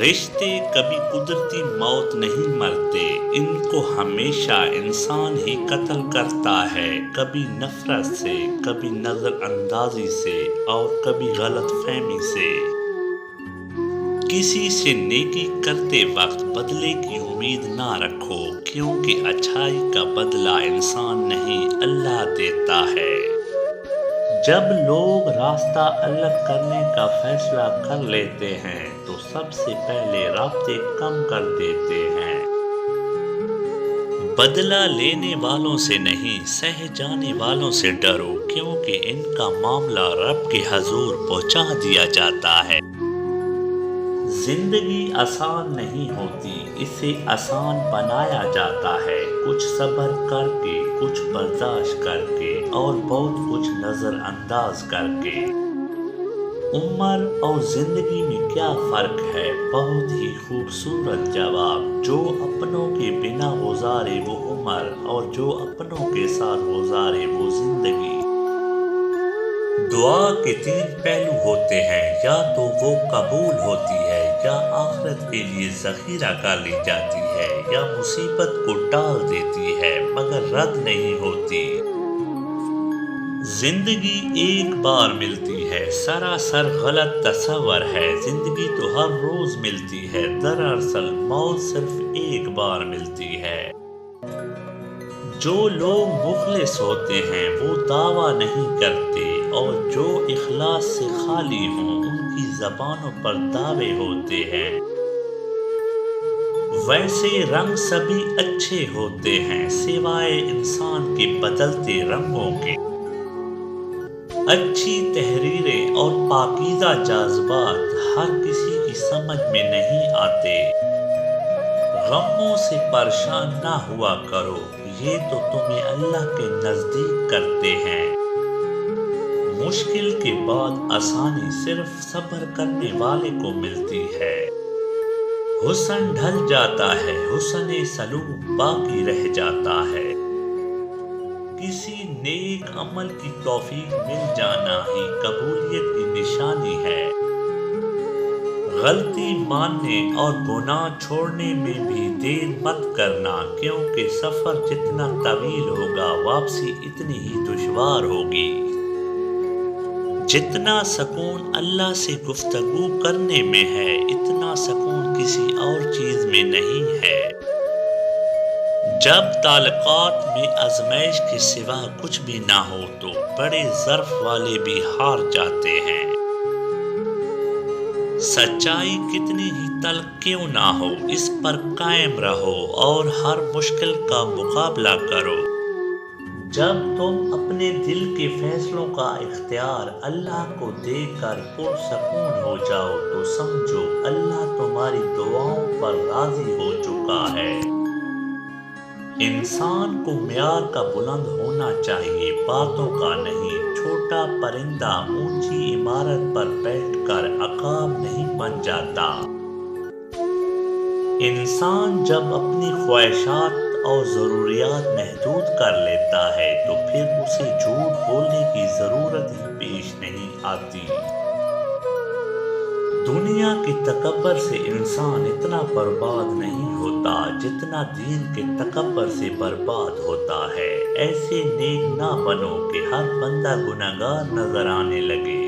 رشتے کبھی قدرتی موت نہیں مرتے، ان کو ہمیشہ انسان ہی قتل کرتا ہے، کبھی نفرت سے، کبھی نظر اندازی سے اور کبھی غلط فہمی سے۔ کسی سے نیکی کرتے وقت بدلے کی امید نہ رکھو، کیونکہ اچھائی کا بدلہ انسان نہیں اللہ دیتا ہے۔ جب لوگ راستہ الگ کرنے کا فیصلہ کر لیتے ہیں تو سب سے پہلے رابطے کم کر دیتے ہیں۔ بدلہ لینے والوں سے نہیں، سہ جانے والوں سے ڈرو، کیونکہ ان کا معاملہ رب کے حضور پہنچا دیا جاتا ہے۔ زندگی آسان نہیں ہوتی، اسے آسان بنایا جاتا ہے، کچھ صبر کر کے، کچھ برداشت کر کے اور بہت کچھ نظر انداز کر کے۔ عمر اور زندگی میں کیا فرق ہے؟ بہت ہی خوبصورت جواب۔ جو اپنوں کے بنا گزارے وہ عمر، اور جو اپنوں کے ساتھ گزارے وہ زندگی۔ دعا کے تین پہلو ہوتے ہیں، یا تو وہ قبول ہوتی ہے، یا آخرت کے لیے ذخیرہ کر لی جاتی ہے، یا مصیبت کو ٹال دیتی ہے مگر رد نہیں ہوتی۔ زندگی ایک بار ملتی ہے، سراسر غلط تصور ہے۔ زندگی تو ہر روز ملتی ہے، دراصل موت صرف ایک بار ملتی ہے۔ جو لوگ مخلص ہوتے ہیں وہ دعویٰ نہیں کرتے، اور جو اخلاص سے خالی ہوں ان کی زبانوں پر دعوے ہوتے ہیں۔ ویسے رنگ سبھی اچھے ہوتے ہیں سوائے انسان کے بدلتے رنگوں کے۔ اچھی تحریریں اور پاکیزہ جذبات ہر کسی کی سمجھ میں نہیں آتے۔ غموں سے پریشان نہ ہوا کرو، یہ تو تمہیں اللہ کے نزدیک کرتے ہیں۔ مشکل کے بعد آسانی صرف صبر کرنے والے کو ملتی ہے۔ حسن ڈھل جاتا ہے، حسن سلوک باقی رہ جاتا ہے۔ کسی نیک عمل کی توفیق مل جانا ہی قبولیت کی نشانی ہے۔ غلطی ماننے اور گناہ چھوڑنے میں بھی دیر مت کرنا، کیونکہ سفر جتنا طویل ہوگا واپسی اتنی ہی دشوار ہوگی۔ جتنا سکون اللہ سے گفتگو کرنے میں ہے، اتنا سکون کسی اور چیز میں نہیں ہے۔ جب تعلقات میں آزمائش کے سوا کچھ بھی نہ ہو تو بڑے ظرف والے بھی ہار جاتے ہیں۔ سچائی کتنی ہی تلخ کیوں نہ ہو، اس پر قائم رہو اور ہر مشکل کا مقابلہ کرو۔ جب تم اپنے دل کے فیصلوں کا اختیار اللہ کو دے کر پرسکون ہو جاؤ تو سمجھو اللہ تمہاری دعاؤں پر راضی ہو چکا ہے۔ انسان کو معیار کا بلند ہونا چاہیے، باتوں کا نہیں۔ چھوٹا پرندہ اونچی عمارت پر بیٹھ کر عقاب نہیں بن جاتا۔ انسان جب اپنی خواہشات اور ضروریات محدود کر لیتا ہے تو پھر اسے جھوٹ بولنے کی ضرورت ہی پیش نہیں آتی۔ دنیا کے تکبر سے انسان اتنا برباد نہیں ہوتا جتنا دین کے تکبر سے برباد ہوتا ہے۔ ایسے نیک نہ بنو کہ ہر بندہ گنہگار نظر آنے لگے۔